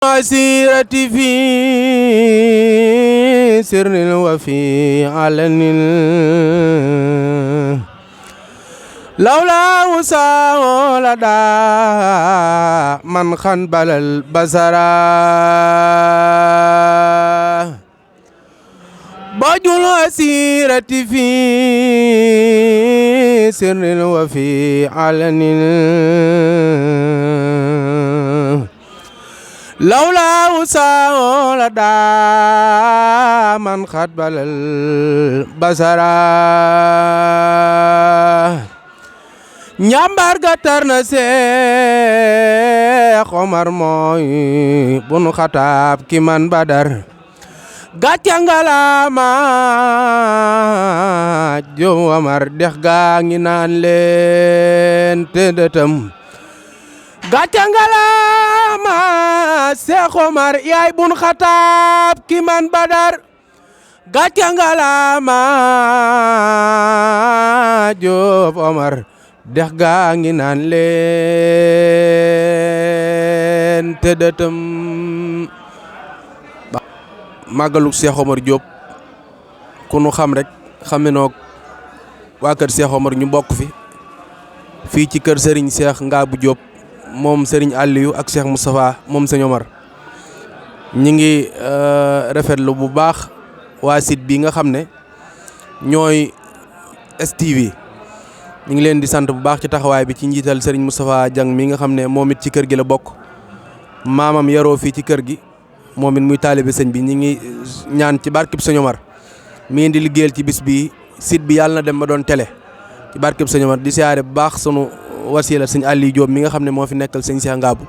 مسيرتي في سر وفي علن لولا وسع لدى من خنبل البصر بجل مسيرتي في سر وفي علن لولا وسع لدى من خبل البصر ñambar ga tar na Seex Omar mooy bunu xataab ki man Badar gàcce ngalaama Jow Omar dex gaa ngi naan leen te dëtëm gàcce ngalaama Seex Omar yaay bun xataab ki man Badar gàcce ngalaama Jow Omar dex gaa ngi naan leen te dëtëm màggaluk Seex Omar Diop ku nu xam rek xame noog waa kër Seex Omar ñu bokk fii ci kër Serigne Seex Ngabou Diop moom Serigne Aliou ak Cheikh Moustapha moom Serigne Omar ñi ngi rafetlu bu baax waa site bi nga xam ne ñooy STV ñu ngi leen di sant bu baax ci taxawaay bi ci njiital Serigne Moustapha Diang mi nga xam ne moom it ci kër gi la bokk maamam yaroo fii ci kër gi moom it muy taalibe sëñ bi ñi ngi ñaan ci barkeb Serigne Omar mi ngi di liggéeyal ci bis bi site bi yàlla na dem ba doon télé ci barkeb Serigne Omar di siyaare bu baax sunu wasila sëñ Aliou Diop mi nga xam ne moo fi nekkal sëñ Cheikh Ngabou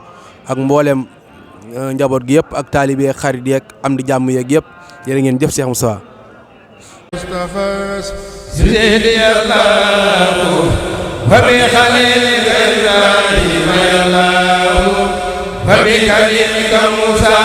ak mbooleem njaboot gi yëpp ak taalibe yeeg xarit yeeg am di jàmm yeeg yëpp jërë ngeen jëf Cheikh Moustapha وبكلمك موسى